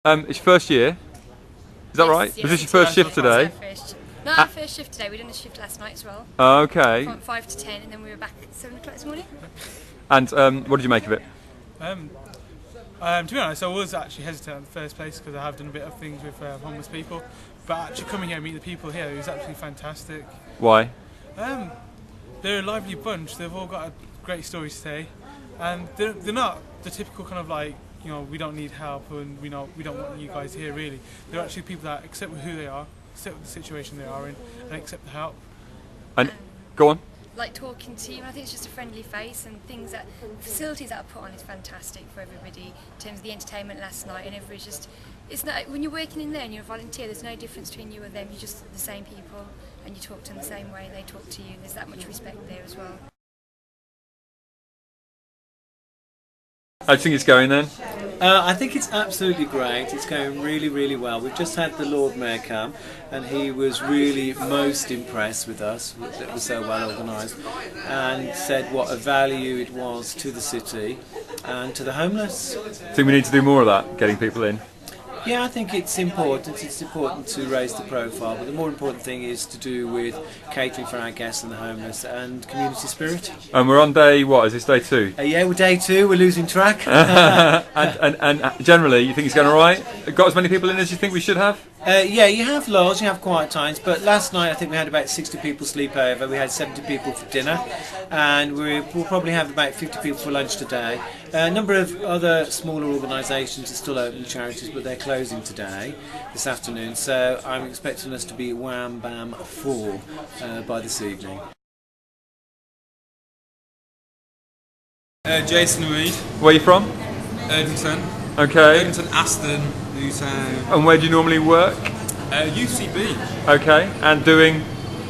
It's your first year. Is that right? Yes, Was this your first shift today? Not our first shift today. We done a shift last night as well. Okay. From 5 to 10, and then we were back at 7 o'clock this morning. And what did you make of it? To be honest, I was actually hesitant in the first place because I have done a bit of things with homeless people. But actually coming here and meeting the people here, it was absolutely fantastic. Why? They're a lively bunch. They've all got a great story to say, and they're not the typical kind of like, you know, we don't need help and we don't want you guys here. Really, they're actually people that accept who they are, accept the situation they are in, and accept the help. And go on. Like talking to you, and I think it's just a friendly face, and things that facilities that are put on is fantastic for everybody in terms of the entertainment last night, and everybody's just, it's not, when you're working in there and you're a volunteer, there's no difference between you and them. You're just the same people, and you talk to them the same way they talk to you. There's that much respect there as well. How do you think it's going then? I think it's absolutely great. It's going really, really well. We've just had the Lord Mayor come, and he was really most impressed with us. It was so well organised, and said what a value it was to the city and to the homeless. Think we need to do more of that, getting people in? Yeah, I think it's important. It's important to raise the profile, but the more important thing is to do with catering for our guests and the homeless and community spirit. And we're on day, what, is this day 2? Yeah, we're day 2, we're losing track. and generally, you think it's going alright? Got as many people in as you think we should have? Yeah, you have lulls, you have quiet times, but last night I think we had about 60 people sleep over, we had 70 people for dinner, and we'll probably have about 50 people for lunch today. A number of other smaller organisations are still open, charities, but they're closing today, this afternoon, so I'm expecting us to be wham bam full by this evening. Jason Reid. Where are you from? Erdington. Okay. Erdington, Aston, Newtown. And where do you normally work? UCB. Okay, and doing?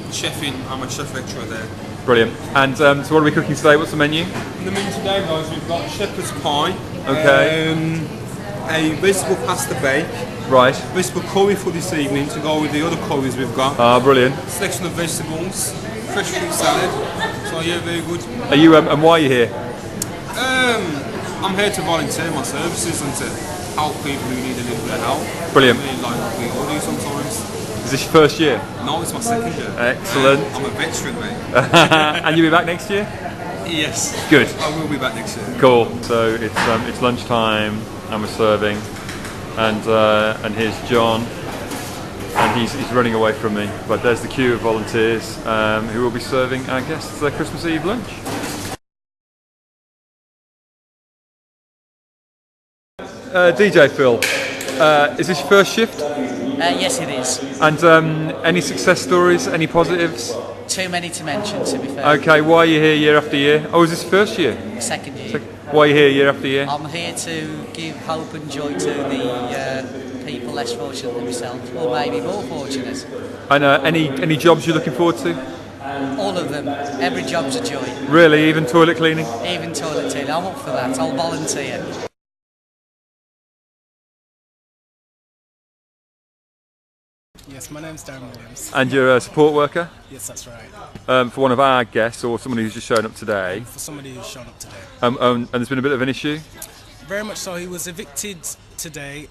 Chefing, I'm a chef lecturer there. Brilliant. And so what are we cooking today? What's the menu? The menu today, guys, we've got shepherd's pie. Okay. A vegetable pasta bake. Right. Vegetable curry for this evening to go with the other curries we've got. Ah, brilliant. Selection of vegetables, fresh fruit salad. So yeah, very good. Are you? And why are you here? I'm here to volunteer my services and to help people who need a little bit of help. Brilliant. I really like what we all do sometimes. Is this your first year? No, it's my second year. Excellent. I'm a veteran, mate. And you'll be back next year? Yes. Good. I will be back next year. Cool. So it's lunchtime and we're serving, and here's John, and he's running away from me. But there's the queue of volunteers who will be serving our guests their Christmas Eve lunch. DJ Phil, is this your first shift? Yes, it is. And any success stories, any positives? Too many to mention, to be fair. Okay, why are you here year after year? Oh, is this first year? Second year. Why are you here year after year? I'm here to give hope and joy to the people less fortunate than myself, or maybe more fortunate. And any jobs you're looking forward to? All of them. Every job's a joy. Really? Even toilet cleaning? Even toilet cleaning. I'm up for that. I'll volunteer. Yes, my name's Darren Williams. And you're a support worker? Yes, that's right. For one of our guests, or somebody who's just shown up today? For somebody who's shown up today. And there's been a bit of an issue? Very much so. He was evicted today.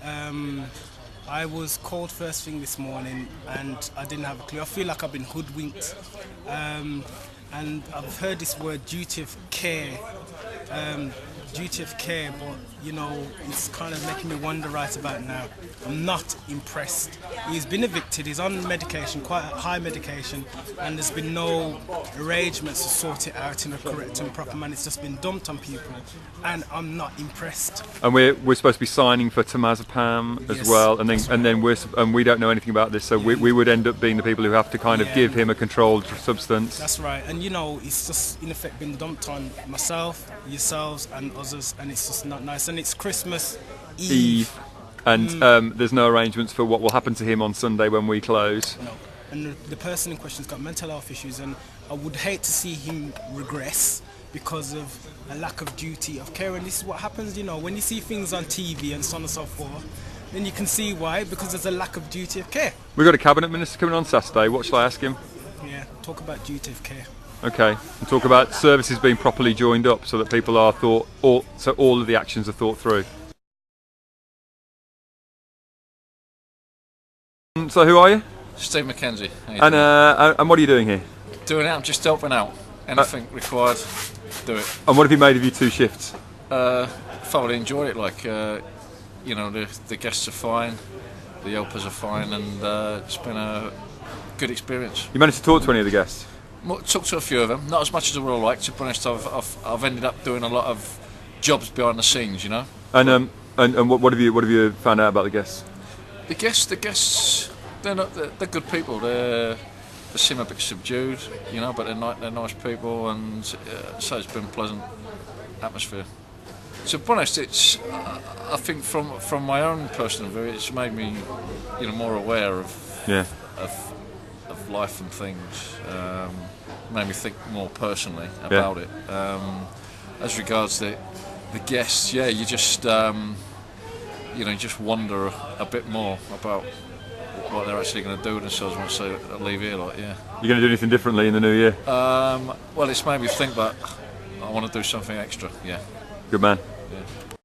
I was called first thing this morning and I didn't have a clue. I feel like I've been hoodwinked. And I've heard this word duty of care. But you know, it's kind of making me wonder right about now. I'm not impressed. He's been evicted, he's on medication, quite high medication, and there's been no arrangements to sort it out in a correct and proper manner. It's just been dumped on people, and I'm not impressed. And we're supposed to be signing for temazepam as well, and then we don't know anything about this, so we would end up being the people who have to kind of give him a controlled substance. That's right, and you know, it's just in effect been dumped on myself, yourselves, and others, and it's just not nice. And it's Christmas Eve. And there's no arrangements for what will happen to him on Sunday when we close. No. And the person in question's got mental health issues, and I would hate to see him regress because of a lack of duty of care. And this is what happens, you know, when you see things on TV and so on and so forth, then you can see why, because there's a lack of duty of care. We've got a cabinet minister coming on Saturday. What shall I ask him? Yeah, talk about duty of care. Okay, and talk about services being properly joined up so that people are so all of the actions are thought through. So who are you? Steve McKenzie. And what are you doing here? Doing it, I'm just helping out. Anything required, do it. And what have you made of your 2 shifts? Thoroughly enjoyed it. Like, you know, the guests are fine, the helpers are fine, and it's been a good experience. You managed to talk to any of the guests? Talked to a few of them, not as much as I would have liked. To be honest, I've ended up doing a lot of jobs behind the scenes, you know. And what have you found out about the guests? The guests, they're good people. They seem a bit subdued, you know, but they're nice people, and so it's been a pleasant atmosphere. To be honest, it's I think from my own personal view, it's made me, you know, more aware of life and things. Made me think more personally about it. As regards the guests, yeah, you just you know, you just wonder a bit more about what they're actually going to do with themselves once they leave here. Like, yeah. You're going to do anything differently in the new year? Well, it's made me think that I want to do something extra. Yeah. Good man. Yeah.